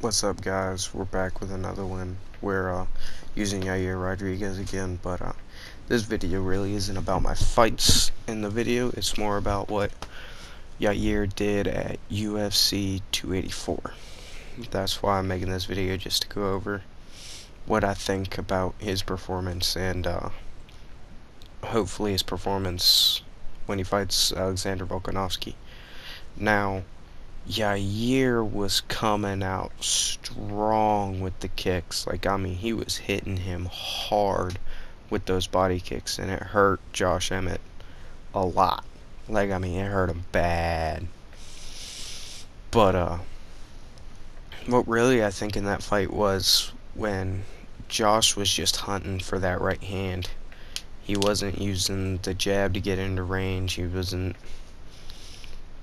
What's up, guys? We're back with another one. We're using Yair Rodriguez again, but this video really isn't about my fights in the video. It's more about what Yair did at UFC 284. That's why I'm making this video, just to go over what I think about his performance and hopefully his performance when he fights Alexander Volkanovski. Now, Yair was coming out strong with the kicks. He was hitting him hard with those body kicks, and it hurt Josh Emmett a lot. It hurt him bad. But, what really I think in that fight was when Josh was just hunting for that right hand. He wasn't using the jab to get into range. He wasn't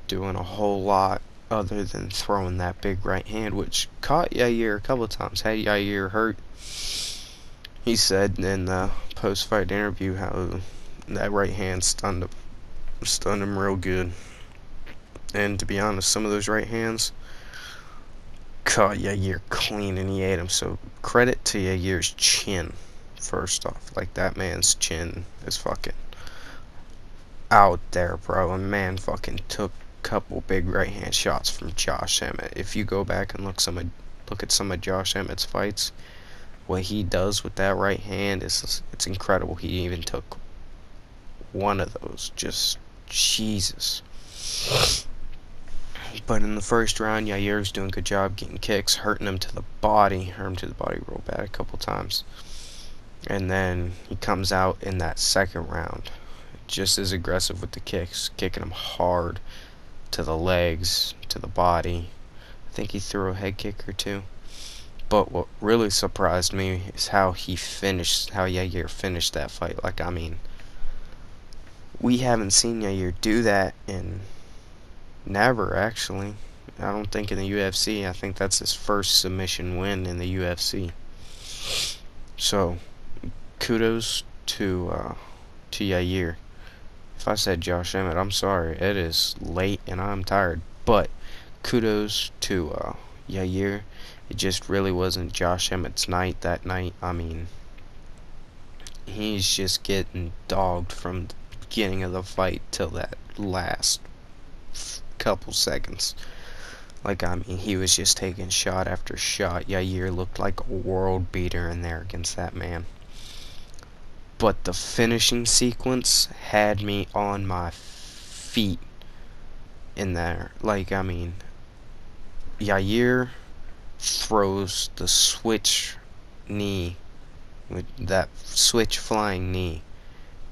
doing a whole lot other than throwing that big right hand, which caught Yair a couple of times, had Yair hurt. He said in the post-fight interview how that right hand stunned him real good. And to be honest, some of those right hands caught Yair clean and he ate him. So credit to Yair's chin, first off. That man's chin is fucking out there, bro. And man fucking took couple big right hand shots from Josh Emmett. If you go back and look at some of Josh Emmett's fights, what he does with that right hand it's incredible. He even took one of those. Just Jesus. But in the first round, Yair's doing a good job getting kicks, hurt him to the body real bad a couple times. And then he comes out in that second round just as aggressive with the kicks, kicking him hard to the legs, to the body. I think he threw a head kick or two. But what really surprised me is how Yair finished that fight. We haven't seen Yair do that in never, actually. I don't think in the UFC. I think that's his first submission win in the UFC. So, kudos to Yair. If I said Josh Emmett, I'm sorry. It is late and I'm tired. But kudos to Yair. It just really wasn't Josh Emmett's night that night. He's just getting dogged from the beginning of the fight till that last couple seconds. He was just taking shot after shot. Yair looked like a world beater in there against that man. But the finishing sequence had me on my feet in there. Yair throws the switch knee, with that switch flying knee,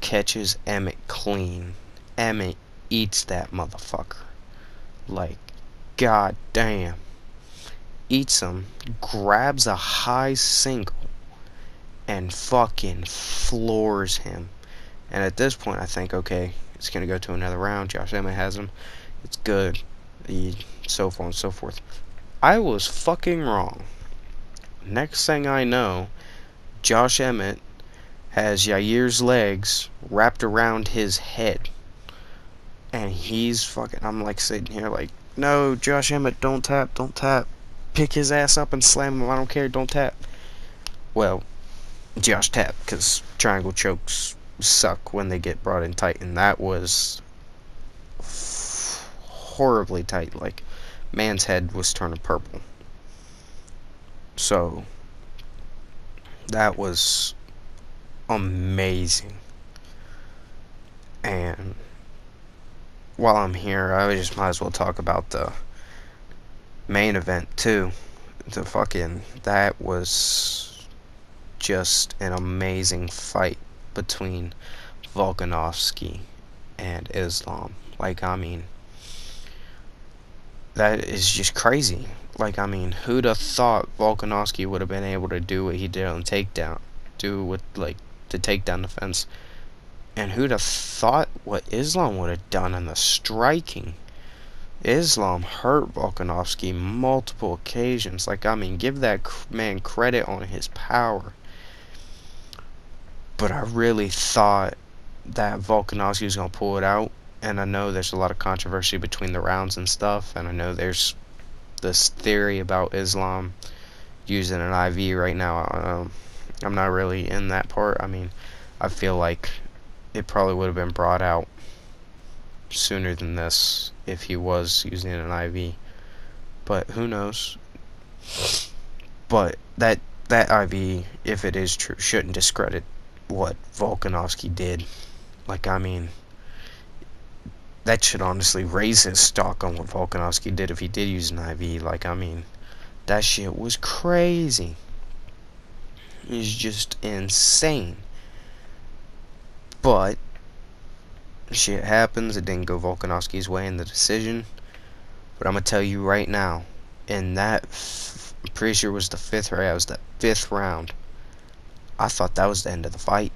catches Emmett clean. Emmett eats that motherfucker. God damn. Eats him, grabs a high single, and fucking floors him. And at this point, I think, okay, it's going to go to another round. Josh Emmett has him. It's good. So on and so forth. I was fucking wrong. Next thing I know, Josh Emmett has Yair's legs wrapped around his head. And he's fucking, I'm sitting here no, Josh Emmett, don't tap, don't tap. Pick his ass up and slam him, I don't care, don't tap. Well, Josh tapped, because triangle chokes suck when they get brought in tight, and that was horribly tight. Man's head was turning purple. So that was amazing. And while I'm here, I just might as well talk about the main event too. That was just an amazing fight between Volkanovski and Islam. That is just crazy. Who'd have thought Volkanovski would have been able to do what he did on takedown, do with the takedown defense, and who'd have thought what Islam would have done in the striking? Islam hurt Volkanovski multiple occasions. Give that man credit on his power. But I really thought that Volkanovski was going to pull it out. And I know there's a lot of controversy between the rounds and stuff. And I know there's this theory about Islam using an IV right now. I'm not really in that part. I mean, I feel like it probably would have been brought out sooner than this if he was using an IV. But who knows? But that IV, if it is true, shouldn't discredit what Volkanovski did. Like, I mean, that should honestly raise his stock on what Volkanovski did if he did use an IV. Like, I mean, that shit was crazy. It's just insane. But shit happens. It didn't go Volkanovski's way in the decision. But I'm gonna tell you right now, in that, I'm pretty sure it was the fifth round. It was the fifth round. I thought that was the end of the fight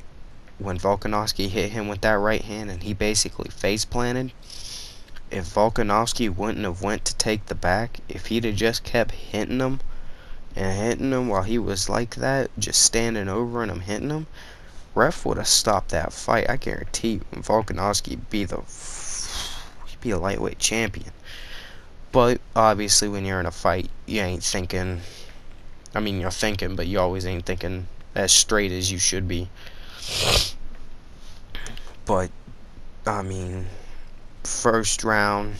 when Volkanovski hit him with that right hand and he basically face planted. If Volkanovski wouldn't have went to take the back, if he'd have just kept hitting him and hitting him while he was like that, just standing over and him hitting him, ref would have stopped that fight. I guarantee you, Volkanovski he'd be a lightweight champion. But obviously, when you're in a fight, you ain't thinking. I mean, you're thinking, but you always ain't thinking as straight as you should be. But I mean, first round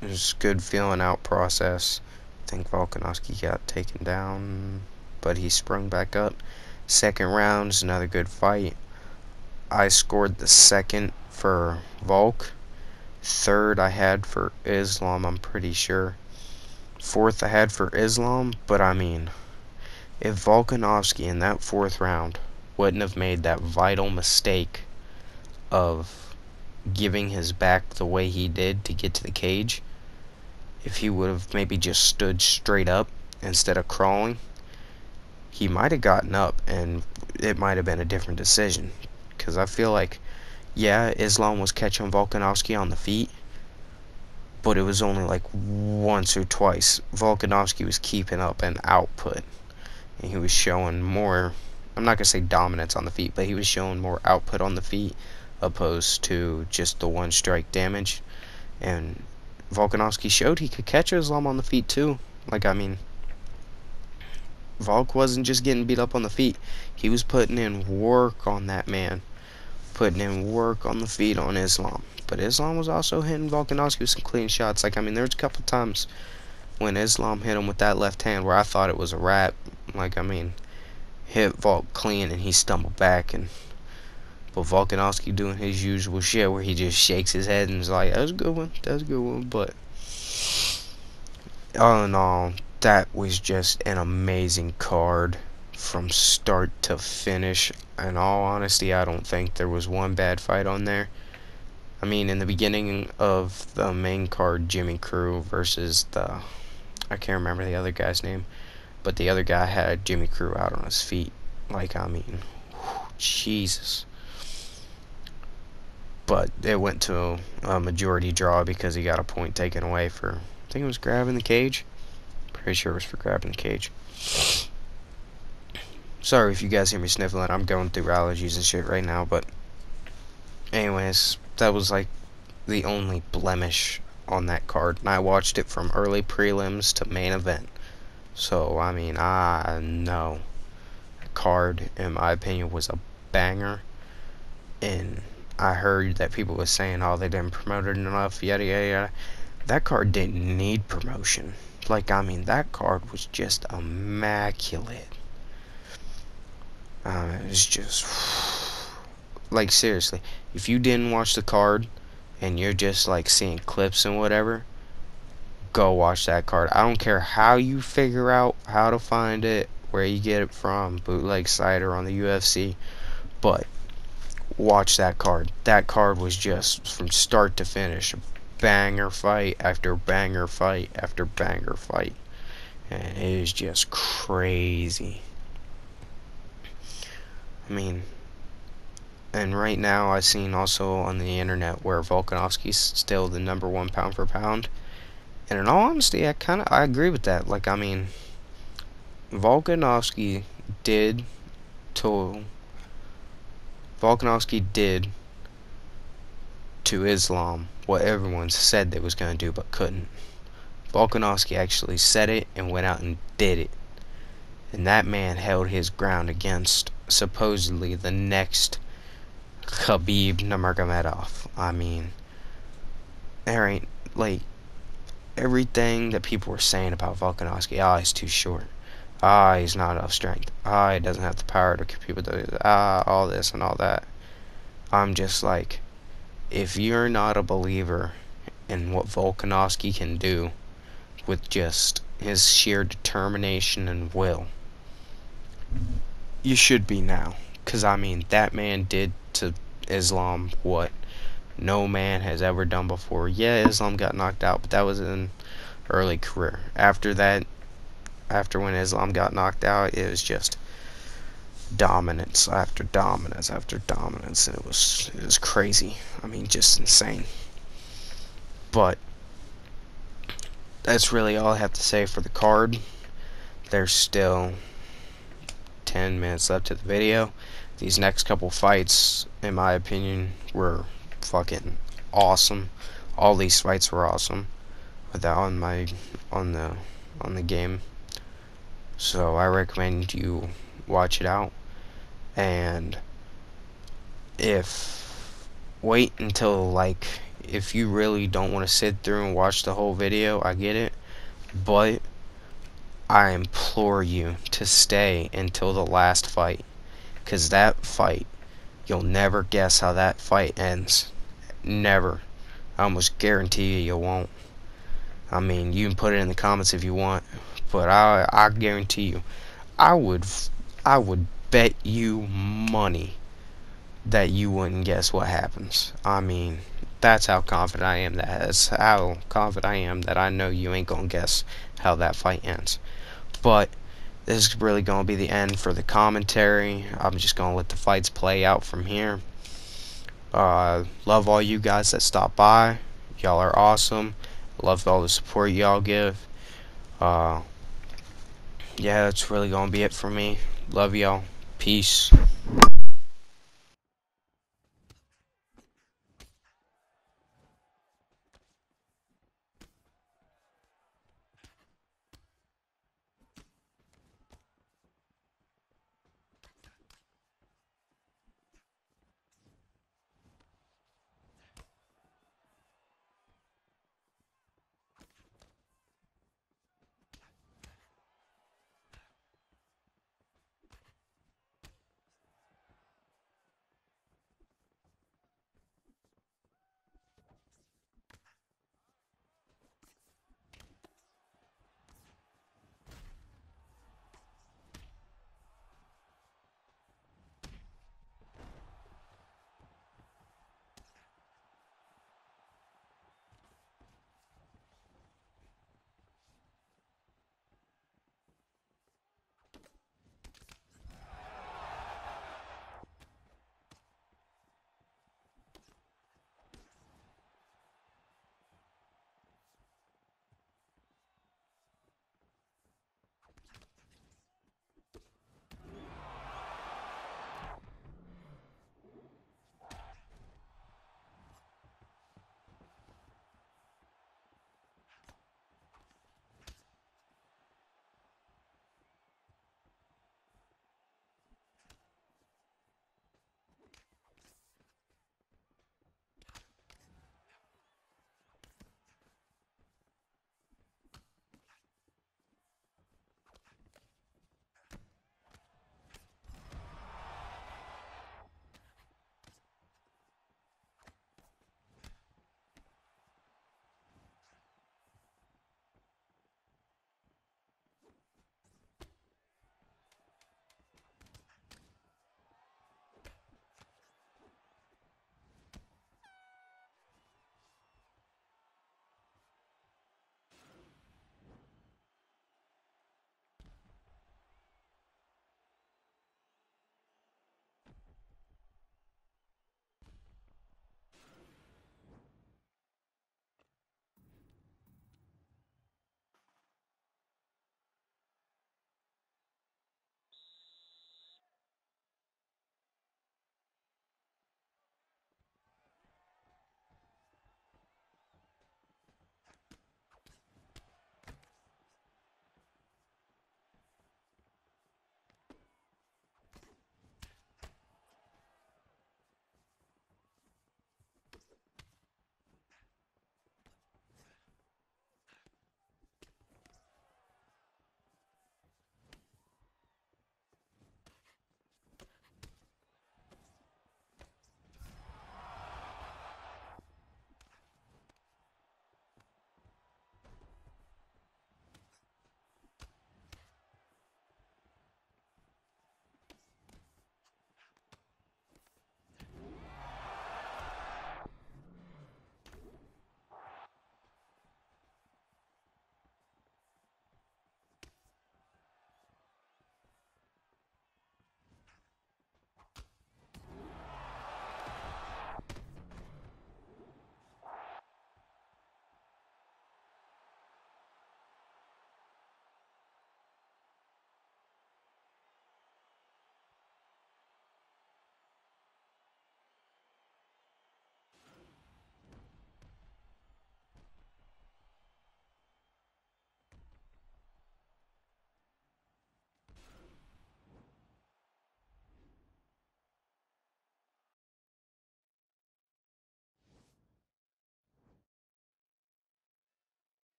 was good feeling out process. I think Volkanovski got taken down, but he sprung back up. Second round is another good fight. I scored the second for Volk. Third I had for Islam, I'm pretty sure. Fourth I had for Islam, but I mean, if Volkanovski in that fourth round wouldn't have made that vital mistake of giving his back the way he did to get to the cage, if he would have maybe just stood straight up instead of crawling, he might have gotten up and it might have been a different decision. Because I feel like, yeah, Islam was catching Volkanovski on the feet, but it was only like once or twice. Volkanovski was keeping up an output, and he was showing more, I'm not going to say dominance on the feet, but he was showing more output on the feet opposed to just the one strike damage. And Volkanovski showed he could catch Islam on the feet too. Like, I mean, Volk wasn't just getting beat up on the feet. He was putting in work on that man. Putting in work on the feet on Islam. But Islam was also hitting Volkanovski with some clean shots. Like, I mean, there was a couple times when Islam hit him with that left hand where I thought it was a wrap. Like, I mean, hit Volk clean and he stumbled back. But Volkanovski doing his usual shit where he just shakes his head and is like, that was a good one. That was a good one. But all in all, that was just an amazing card from start to finish. In all honesty, I don't think there was one bad fight on there. I mean, in the beginning of the main card, Jimmy Crew versus I can't remember the other guy's name, but the other guy had Jimmy Crew out on his feet. Like, I mean, Jesus. But it went to a majority draw because he got a point taken away for, I think it was grabbing the cage. Pretty sure it was for grabbing the cage. Sorry if you guys hear me sniffling. I'm going through allergies and shit right now. But anyways, that was like the only blemish on that card. And I watched it from early prelims to main event. So, I mean, I know. The card, in my opinion, was a banger. And I heard that people were saying, oh, they didn't promote it enough, yada, yada, yada. That card didn't need promotion. Like, I mean, that card was just immaculate. It was just, like, seriously, if you didn't watch the card and you're just like seeing clips and whatever, go watch that card. I don't care how you figure out how to find it, where you get it from, bootleg site or on the UFC, but watch that card. That card was just from start to finish, banger fight after banger fight after banger fight, and it is just crazy. I mean, and right now I've seen also on the internet where Volkanovski's still the #1 pound for pound, and in all honesty, I agree with that. Like, I mean, Volkanovski did to Islam what everyone said they was gonna do but couldn't. Volkanovski actually said it and went out and did it. And that man held his ground against supposedly the next Khabib Nurmagomedov. I mean, there ain't, like, everything that people were saying about Volkanovski. Ah, he's too short. Ah, he's not enough strength. Ah, he doesn't have the power to keep people do. Ah, all this and all that. I'm just like, if you're not a believer in what Volkanovski can do with just his sheer determination and will, you should be now. Because, I mean, that man did to Islam what no man has ever done before. Yeah, Islam got knocked out, but that was in early career. After that, after when Islam got knocked out, it was just dominance after dominance after dominance, and it was crazy. I mean, just insane. But that's really all I have to say for the card. There's still 10 minutes left to the video. These next couple fights, in my opinion, were fucking awesome. All these fights were awesome. Without on the game. So I recommend you watch it out. And wait until, like, if you really don't want to sit through and watch the whole video, I get it. But I implore you to stay until the last fight. Because that fight, you'll never guess how that fight ends. Never. I almost guarantee you won't. I mean, you can put it in the comments if you want, but I guarantee you, I would bet you money that you wouldn't guess what happens. I mean, that's how confident I am. That's how confident I am that I know you ain't gonna guess how that fight ends. But this is really gonna be the end for the commentary. I'm just gonna let the fights play out from here. Love all you guys that stop by. Y'all are awesome. Love all the support y'all give. Yeah, that's really gonna be it for me. Love y'all. Peace.